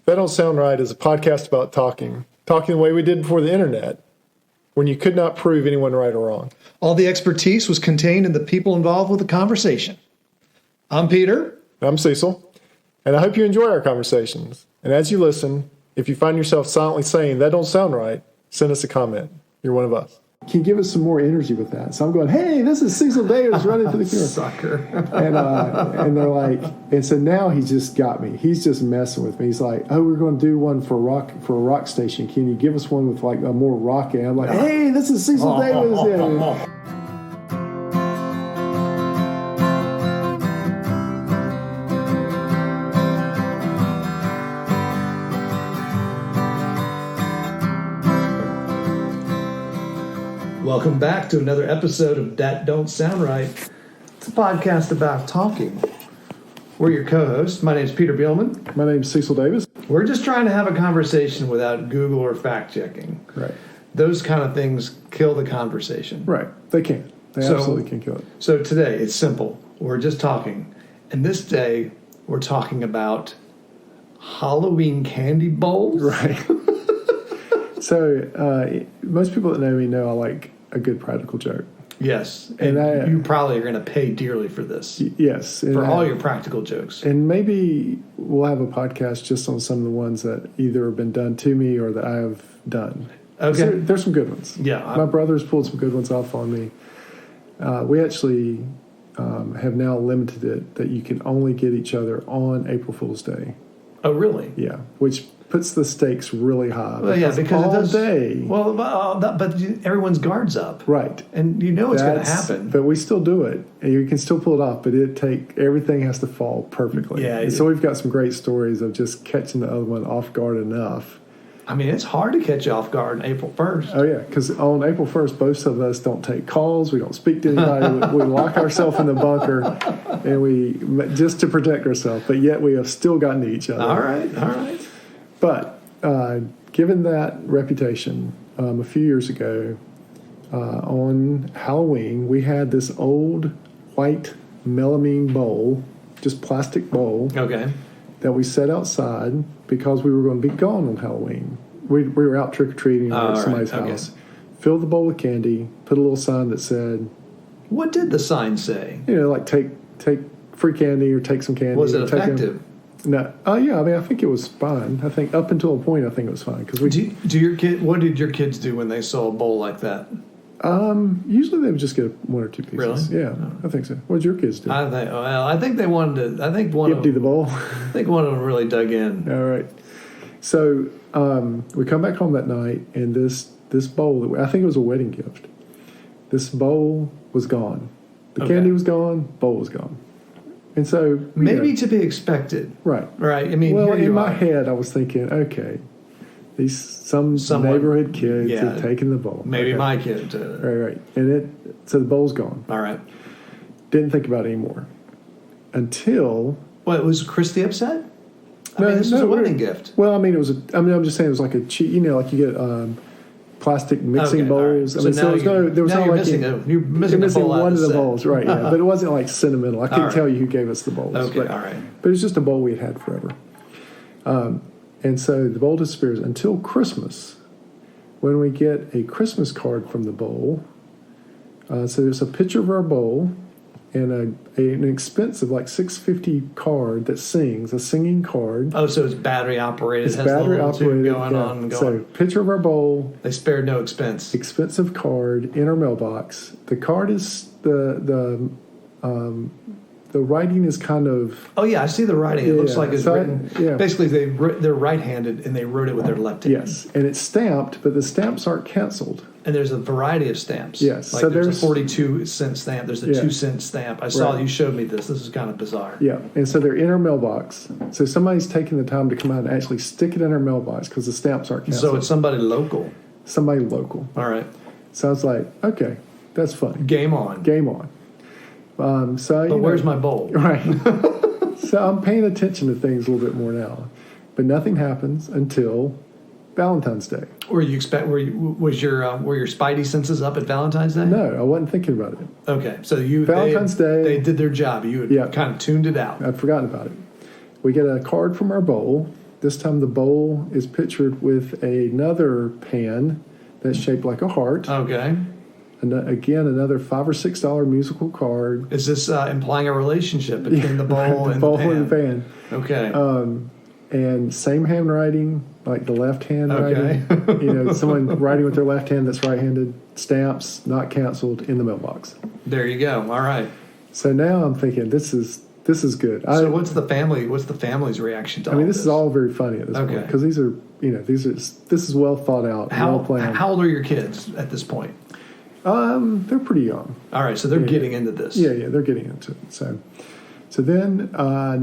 That Don't Sound Right is a podcast about talking the way we did before the internet, when you could not prove anyone right or wrong. All the expertise was contained in the people involved with the conversation. I'm Peter. I'm Cecil, and I hope you enjoy our conversations. And as you listen, if you find yourself silently saying, that don't sound right, send us a comment. You're one of us. Can you give us some more energy with that? So I'm going, hey, this is Cecil Davis running to the camera. Sucker. And they're like, and so now he just got me. He's just messing with me. He's like, oh, we're going to do one for a rock station. Can you give us one with like a more rock? And I'm like, hey, this is Cecil Davis. Yeah. Welcome back to another episode of That Don't Sound Right. It's a podcast about talking. We're your co-hosts. My name's Peter Bielman. My name's Cecil Davis. We're just trying to have a conversation without Google or fact-checking. Right. Those kind of things kill the conversation. Right. They can. They absolutely can kill it. So today, it's simple. We're just talking. And this day, we're talking about Halloween candy bowls. Right. So most people that know me know I like a good practical joke. Yes. And you probably are going to pay dearly for this. Yes. For all your practical jokes. And maybe we'll have a podcast just on some of the ones that either have been done to me or that I have done. Okay. There's some good ones. Yeah. My brother's pulled some good ones off on me. We actually have now limited it that you can only get each other on April Fool's Day. Oh, really? Yeah. Which puts the stakes really high. Well, yeah, because all it does. Day. Well, but everyone's guard's up. Right. And you know it's going to happen. But we still do it. And you can still pull it off, but everything has to fall perfectly. Yeah. And so we've got some great stories of just catching the other one off guard enough. I mean, it's hard to catch you off guard on April 1st. Oh, yeah, because on April 1st, both of us don't take calls. We don't speak to anybody. we lock ourselves in the bunker, and just to protect ourselves. But yet we have still gotten to each other. All right. But given that reputation, a few years ago, on Halloween, we had this old white melamine bowl, just plastic bowl. Okay. That we set outside because we were going to be gone on Halloween. We were out trick-or-treating at somebody's house. Filled the bowl with candy, put a little sign that said... What did the sign say? You know, like take free candy or take some candy. Was it effective? No. Oh, yeah. I mean, I think it was fine. I think up until a point, I think it was fine. What did your kids do when they saw a bowl like that? Usually they would just get one or two pieces. Really? Yeah, I think so. What did your kids do? I think they wanted to. I think one empty of them, the bowl. I think one of them really dug in. All right. So we come back home that night, and this bowl, I think it was a wedding gift. This bowl was gone. The candy was gone. Bowl was gone. And so maybe to be expected. Right. Right. I mean, well, in my head, I was thinking, okay. Some neighborhood kids have taken the bowl. Maybe my kid did it. Right. And so the bowl's gone. All right. Didn't think about it anymore. Until... What, was Christy upset? This was a wedding gift. Well, I mean, I'm just saying it was like a cheap, like you get plastic mixing bowls. Right. You're missing one of the bowls, right, yeah. But it wasn't like sentimental. I couldn't tell you who gave us the bowls. Okay, all right. But it was just a bowl we had forever. And so the bowl disappears until Christmas, when we get a Christmas card from the bowl. So there's a picture of our bowl and an expensive, like $6.50 card that sings, a singing card. Oh, so it's battery operated. It's battery operated. Going on. So picture of our bowl. They spared no expense. Expensive card in our mailbox. The card is the writing is kind of... Oh, yeah, I see the writing. It looks like it's written... Yeah. Basically, they're right-handed, and they wrote it with their left hand. Yes, and it's stamped, but the stamps aren't canceled. And there's a variety of stamps. Yes. Like so there's a 42-cent stamp. There's a 2-cent stamp. I saw you showed me this. This is kind of bizarre. Yeah, and so they're in our mailbox. So somebody's taking the time to come out and actually stick it in our mailbox because the stamps aren't canceled. So it's somebody local. Somebody local. All right. So I was like, okay, that's fun. Game on. But where's my bowl? Right. So I'm paying attention to things a little bit more now. But nothing happens until Valentine's Day. Were your spidey senses up at Valentine's Day? No, I wasn't thinking about it. Okay, so Valentine's Day. They did their job. You had kind of tuned it out. I'd forgotten about it. We get a card from our bowl This time the bowl is pictured with another pan that's shaped like a heart. Okay. And again, another $5 or $6 musical card. Is this implying a relationship between the bowl and the pan? Okay. And same handwriting, like the left hand Okay. writing. Someone writing with their left hand that's right-handed. Stamps, not canceled, in the mailbox. There you go. All right. So now I'm thinking this is good. So what's the family's reaction to all this is all very funny at this point because this is well thought out, well planned. How old are your kids at this point? They're pretty young. All right, so they're getting into this. Yeah, they're getting into it. So then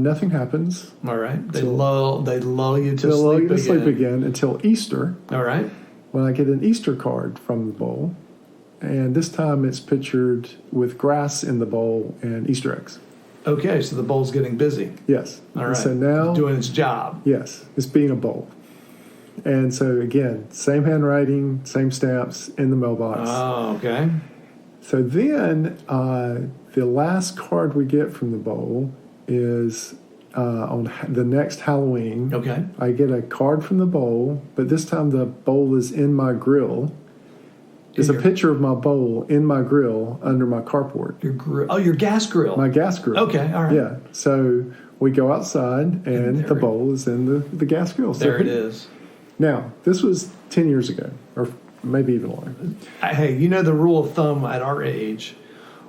nothing happens. All right, they lull you to sleep again until Easter. All right, when I get an Easter card from the bowl, and this time it's pictured with grass in the bowl and Easter eggs. Okay, so the bowl's getting busy. Yes. All right. So now it's doing its job. Yes, it's being a bowl. And so again, same handwriting, same stamps in the mailbox. Oh, okay. So then the last card we get from the bowl is on the next Halloween. Okay. I get a card from the bowl, but this time the bowl is in my grill. It's a picture of my bowl in my grill under my carport. Your grill? Oh, your gas grill. My gas grill. Okay, all right. Yeah. So we go outside, and the bowl is in the gas grill. There it is. Now, this was 10 years ago, or maybe even longer. Hey, the rule of thumb at our age,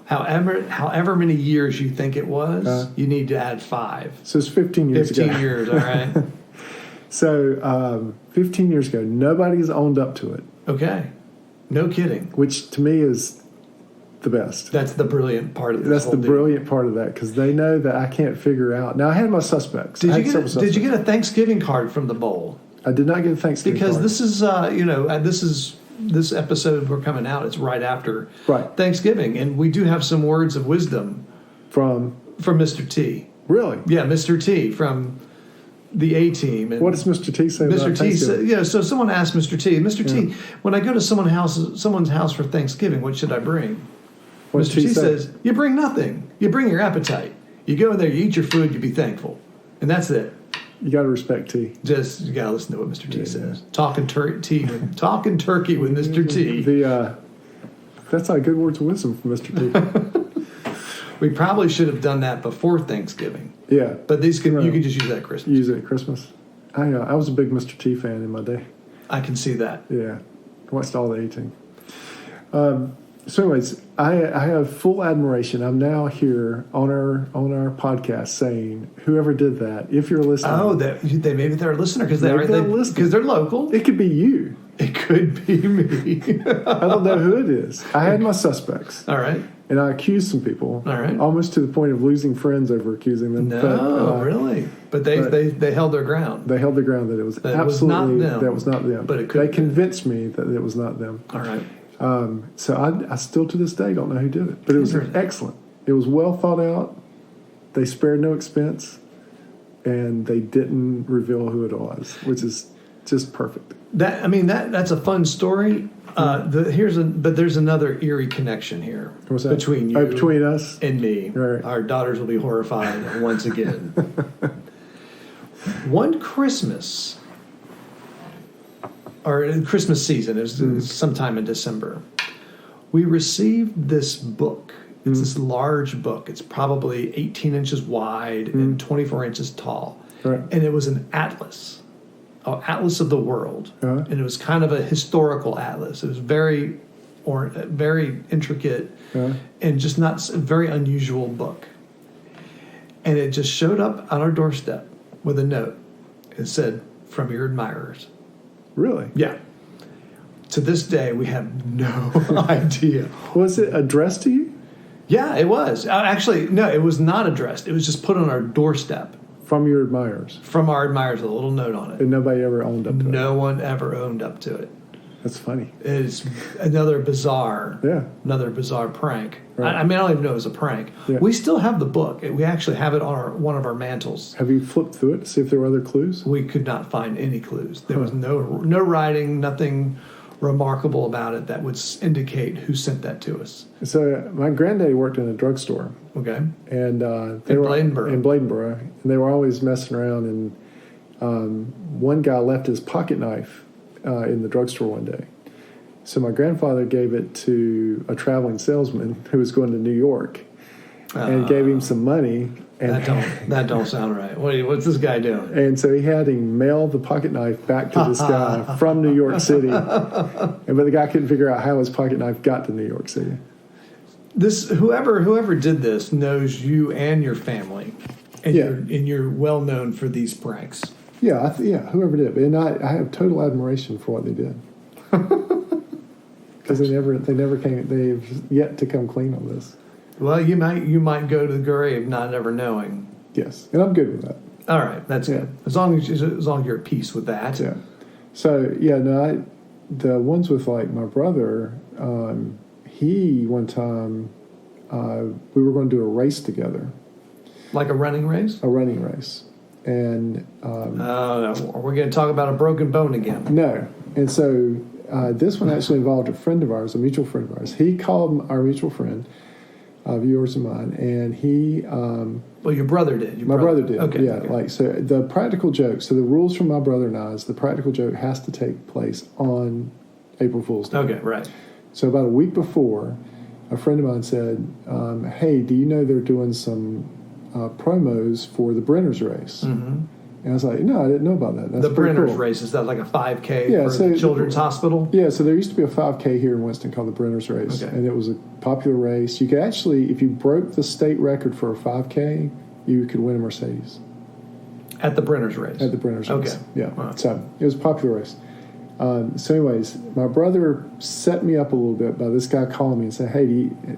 however many years you think it was, you need to add 5. So it's 15 years ago. 15 years, all right. So 15 years ago, nobody's owned up to it. Okay. No kidding. Which to me is the best. That's the brilliant part of this. That's the brilliant part of that, because they know that I can't figure out. Now, I had my suspects. Did you get a Thanksgiving card from the bowl? I did not get a Thanksgiving because card. this episode we're coming out. It's right after Thanksgiving, and we do have some words of wisdom from Mr. T. Really? Yeah, Mr. T from the A Team. And what does Mr. T say? Mr. T said, so someone asked Mr. T, T, when I go to someone's house for Thanksgiving, what should I bring? What Mr. T says, you bring nothing. You bring your appetite. You go in there, you eat your food, you be thankful, and that's it. You got to respect T. You got to listen to what Mr. T says. Talking turkey with Mr. T. That's like good words of wisdom from Mr. T. We probably should have done that before Thanksgiving. Yeah, but you can just use that at Christmas. Use it at Christmas. I was a big Mr. T fan in my day. I can see that. Yeah, I watched all the A-Team. So, anyways, I have full admiration. I'm now here on our podcast saying, whoever did that, if you're listening, maybe they're a listener because they're local. It could be you. It could be me. I don't know who it is. I had my suspects. All right. And I accused some people. All right. Almost to the point of losing friends over accusing them. No, really. But they held their ground. They held their ground that it was that was not them. But they convinced me that it was not them. All right. So I still to this day don't know who did it. But it was excellent. It was well thought out. They spared no expense. And they didn't reveal who it was, which is just perfect. That's a fun story. But there's another eerie connection here between you, between us, and me. Right. Our daughters will be horrified once again. One Christmas, or Christmas season, it was sometime in December, we received this book. It's this large book. It's probably 18 inches wide and 24 inches tall, and it was an atlas. Atlas of the world, and it was kind of a historical atlas. It was very intricate, and just not a very unusual book. And it just showed up on our doorstep with a note. It said, "From your admirers." Really? Yeah. To this day, we have no idea. Was it addressed to you? Yeah, it was. Actually, no, it was not addressed. It was just put on our doorstep. From your admirers. From our admirers, with a little note on it. And nobody ever owned up to it. No one ever owned up to it. That's funny. It's another bizarre prank. Right. I don't even know it was a prank. Yeah. We still have the book. We actually have it on one of our mantles. Have you flipped through it to see if there were other clues? We could not find any clues. There was no writing, nothing remarkable about it that would indicate who sent that to us. So my granddaddy worked in a drugstore. Okay. And in Bladenboro. In Bladenboro. And they were always messing around and one guy left his pocket knife in the drugstore one day. So my grandfather gave it to a traveling salesman who was going to New York and gave him some money. And that don't sound right. What's this guy doing? And so he had him mail the pocket knife back to this guy from New York City. But the guy couldn't figure out how his pocket knife got to New York City. This whoever did this knows you and your family, and you're well known for these pranks. Yeah, whoever did, and I have total admiration for what they did. Because they never came. They've yet to come clean on this. Well, you might go to the grave not ever knowing. Yes, and I'm good with that. All right, that's good. As long as you're at peace with that. Yeah. So the ones with like my brother, he one time we were going to do a race together. Like a running race. A running race, and we're going to talk about a broken bone again. No, and so this one actually involved a friend of ours, a mutual friend of ours. He called our mutual friend. Of yours and mine, and he. Well, your brother did. My brother did. Okay. Yeah, Okay. like so. The practical joke. So the rules from my brother and I is the practical joke has to take place on April Fool's Day. Okay, right. So about a week before, a friend of mine said, "Hey, do you know they're doing some promos for the Brenner's race?" Mm-hmm. And I was like, "No, I didn't know about that." That's the Brenner's cool. race, is that like a 5K for the Children's Hospital? Yeah, so there used to be a 5K here in Winston called the Brenner's race, and it was a popular race. You could actually, if you broke the state record for a 5K, you could win a Mercedes. At the Brenner's race? At the Brenner's race, yeah. Right. So it was a popular race. So anyways, my brother set me up a little bit by this guy calling me and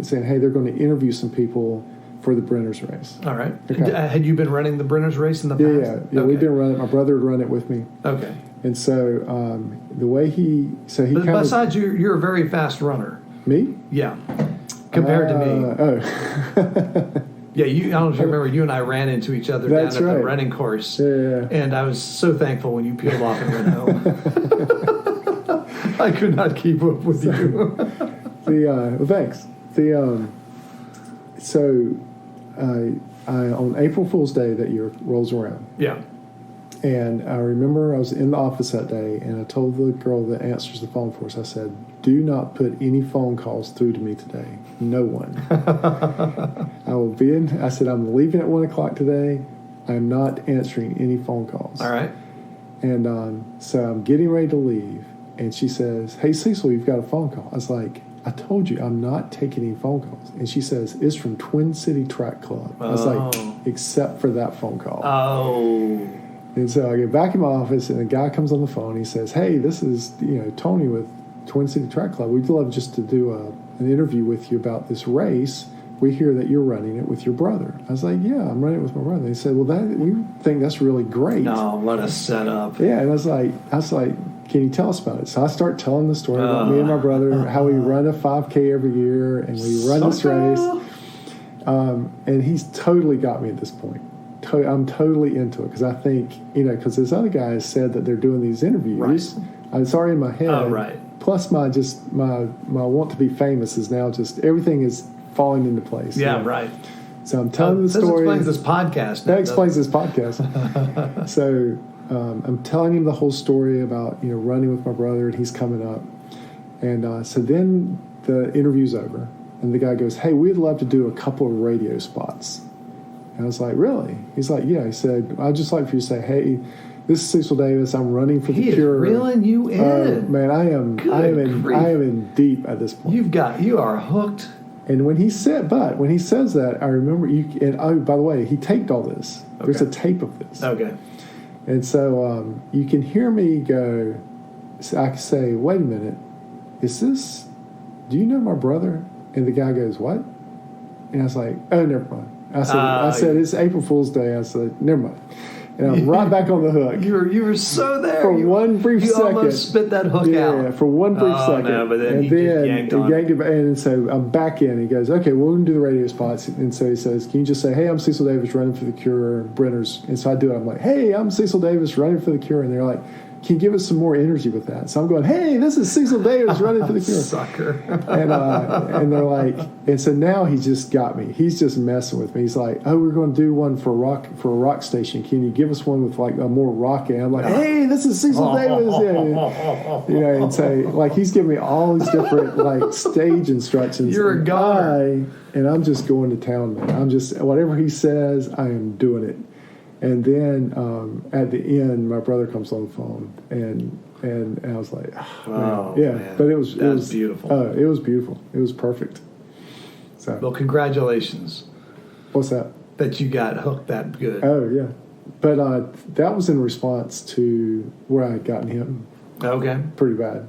saying, hey, they're going to interview some people for the Brenner's race. All right. Okay. Had you been running the Brenner's race in the past? Yeah. Okay. We've been running. My brother would run it with me. Okay. And so the way But besides, you're a very fast runner. Me? Yeah. Compared to me. Oh. Yeah, I don't know if you remember, you and I ran into each other down at the running course. Yeah. And I was so thankful when you peeled off and went home. I could not keep up with you. Well, thanks. So on April Fool's Day that year rolls around. Yeah. And I remember I was in the office that day, and I told the girl that answers the phone for us, I said, do not put any phone calls through to me today. No one. I said, I'm leaving at 1 o'clock today. I'm not answering any phone calls. All right. And so I'm getting ready to leave, and she says, hey, Cecil, you've got a phone call. I was like, I told you I'm not taking any phone calls. And she says, it's from Twin City Track Club. I was like, except for that phone call. Oh. And so I get back in my office, and a guy comes on the phone. He says, hey, this is Tony with Twin City Track Club. We'd love just to do an interview with you about this race. We hear that you're running it with your brother. I was like, yeah, I'm running it with my brother. He said, well, we think that's really great. No, what a setup. Yeah, and I was like, can you tell us about it? So I start telling the story about me and my brother, how we run a 5K every year, and we run this race. And he's totally got me at this point. I'm totally into it because I think, because this other guy has said that they're doing these interviews. Right. It's already in my head. Oh, right. Plus my want to be famous is now just, everything is falling into place. Yeah, right. So I'm telling the story. That explains this podcast. That explains this podcast. So I'm telling him the whole story about, running with my brother, and he's coming up. And so then the interview's over, and the guy goes, hey, we'd love to do a couple of radio spots. And I was like, really? He's like, yeah. He said, I'd just like for you to say, hey, this is Cecil Davis. I'm running for the Cure. He is reeling you in. Man, I am in deep at this point. You are hooked. And when he says that, I remember by the way, he taped all this. Okay. There's a tape of this. Okay. And so you can hear me go, I can say, wait a minute, do you know my brother? And the guy goes, what? And I was like, oh, never mind. I said, it's April Fool's Day. I said, never mind. And I'm right back on the hook. You were so there. For one brief second. You almost spit that hook out. Yeah, for one brief second. No, but then he yanked it back. And so I'm back in. He goes, okay, we're going to do the radio spots. And so he says, can you just say, hey, I'm Cecil Davis running for the Cure, Brenner's. And so I do it. I'm like, hey, I'm Cecil Davis running for the Cure. And they're like, can give us some more energy with that. So I'm going, hey, this is Cecil Davis running for the camera. Sucker. And they're like, and so now he's just got me. He's just messing with me. He's like, oh, we're going to do one for a rock station. Can you give us one with like a more rocky? I'm like, hey, this is Cecil Davis. Yeah. And so like he's giving me all these different like stage instructions. You're a goner. And I'm just going to town, man. I'm just, whatever he says, I am doing it. And then at the end, my brother comes on the phone, and I was like, oh, yeah. Man. But it was beautiful. It was beautiful. It was perfect. So, well, congratulations. What's that? That you got hooked that good. Oh yeah, but that was in response to where I had gotten hit. Okay. Pretty bad.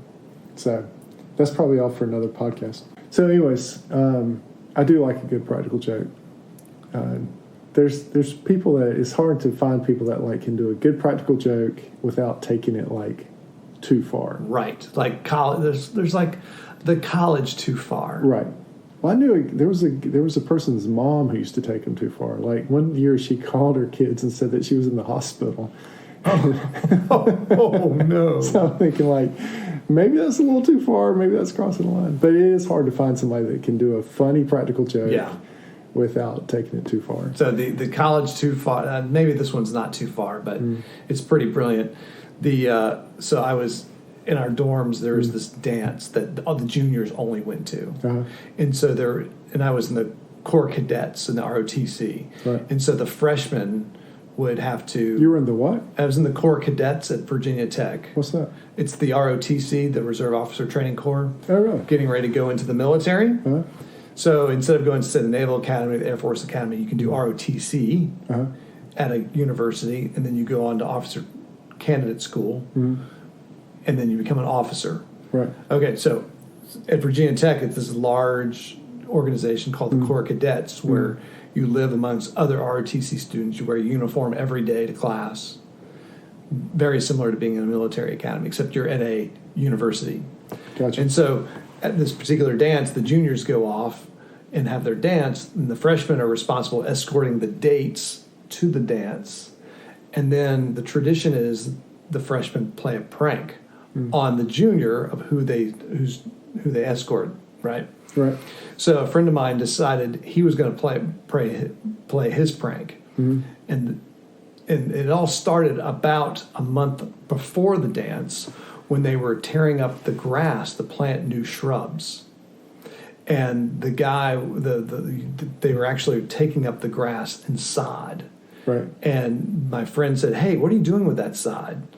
So that's probably all for another podcast. So, anyways, I do like a good practical joke. There's people that it's hard to find people that like can do a good practical joke without taking it like too far. Right, like college. There's like the college too far. Right. Well, I knew there was a person's mom who used to take them too far. Like one year, she called her kids and said that she was in the hospital. Oh no! So I'm thinking like maybe that's a little too far. Maybe that's crossing the line. But it is hard to find somebody that can do a funny practical joke. Yeah. Without taking it too far. So the college too far, maybe this one's not too far, but it's pretty brilliant. So I was in our dorms, there was this dance that all the juniors only went to. Uh-huh. And I was in the Corps Cadets in the ROTC. Right. And so the freshmen would have to... You were in the what? I was in the Corps Cadets at Virginia Tech. What's that? It's the ROTC, the Reserve Officer Training Corps. Oh, really? Getting ready to go into the military. Uh-huh. So instead of going to, say, the Naval Academy, the Air Force Academy, you can do ROTC at a university, and then you go on to officer candidate school, and then you become an officer. Right. Okay, so at Virginia Tech, it's this large organization called the Corps Cadets, where you live amongst other ROTC students. You wear a uniform every day to class. Very similar to being in a military academy, except you're at a university. Gotcha. And so at this particular dance, the juniors go off and have their dance, and the freshmen are responsible escorting the dates to the dance. And then the tradition is the freshmen play a prank on the junior of who they escort, right? Right. So a friend of mine decided he was going to play his prank, and it all started about a month before the dance, when they were tearing up the grass to plant new shrubs. And the guy, they were actually taking up the grass and sod. Right. And my friend said, hey, what are you doing with that sod?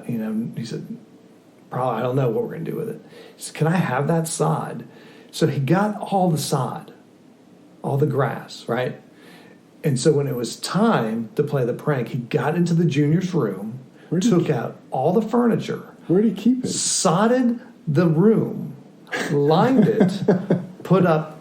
He said, probably, I don't know what we're going to do with it. He said, can I have that sod? So he got all the sod, all the grass, right? And so when it was time to play the prank, he got into the junior's room, took out all the furniture. Where did he keep it? Sodded the room, lined it, put up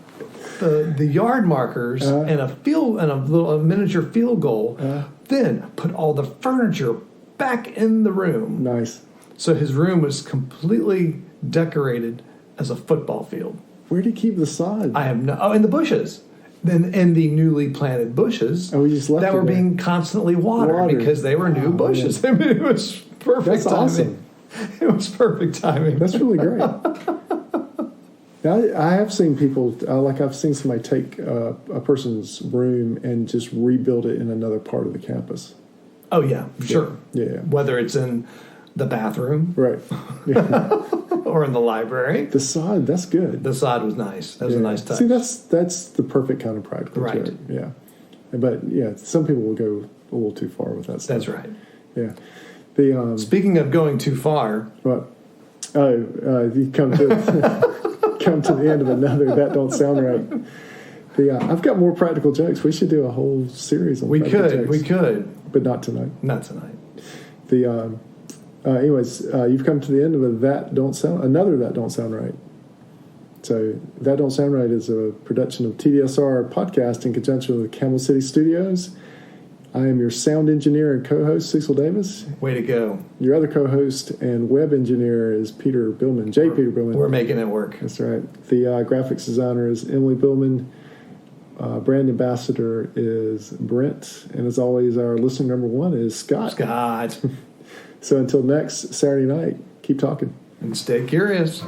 the yard markers and a miniature field goal. Then put all the furniture back in the room. Nice. So his room was completely decorated as a football field. Where did he keep the sod? I have in the bushes. Then in the newly planted bushes we just left that were there. being constantly watered because they were new bushes. Man. I mean, it was perfect That's timing. awesome. It was perfect timing. That's really great. I have seen people, I've seen somebody take a person's room and just rebuild it in another part of the campus. Oh, yeah, sure. Yeah. Whether it's in the bathroom. Right. Yeah. Or in the library. The sod, that's good. The sod was nice. That was a nice touch. See, that's the perfect kind of practical joke. Yeah. But, yeah, some people will go a little too far with that stuff. That's right. Yeah. Speaking of going too far. What? You come to the end of another. That don't sound right. I've got more practical jokes. We should do a whole series on practical jokes. We could. But not tonight. Not tonight. Anyways, you've come to the end of That Don't Sound Right. So That Don't Sound Right is a production of TDSR podcast in conjunction with Camel City Studios. I am your sound engineer and co-host, Cecil Davis. Way to go. Your other co-host and web engineer is Peter Billman, Peter Billman. We're making it work. That's right. The graphics designer is Emily Billman. Brand ambassador is Brent. And as always, our listener number one is Scott. So until next Saturday night, keep talking. And stay curious.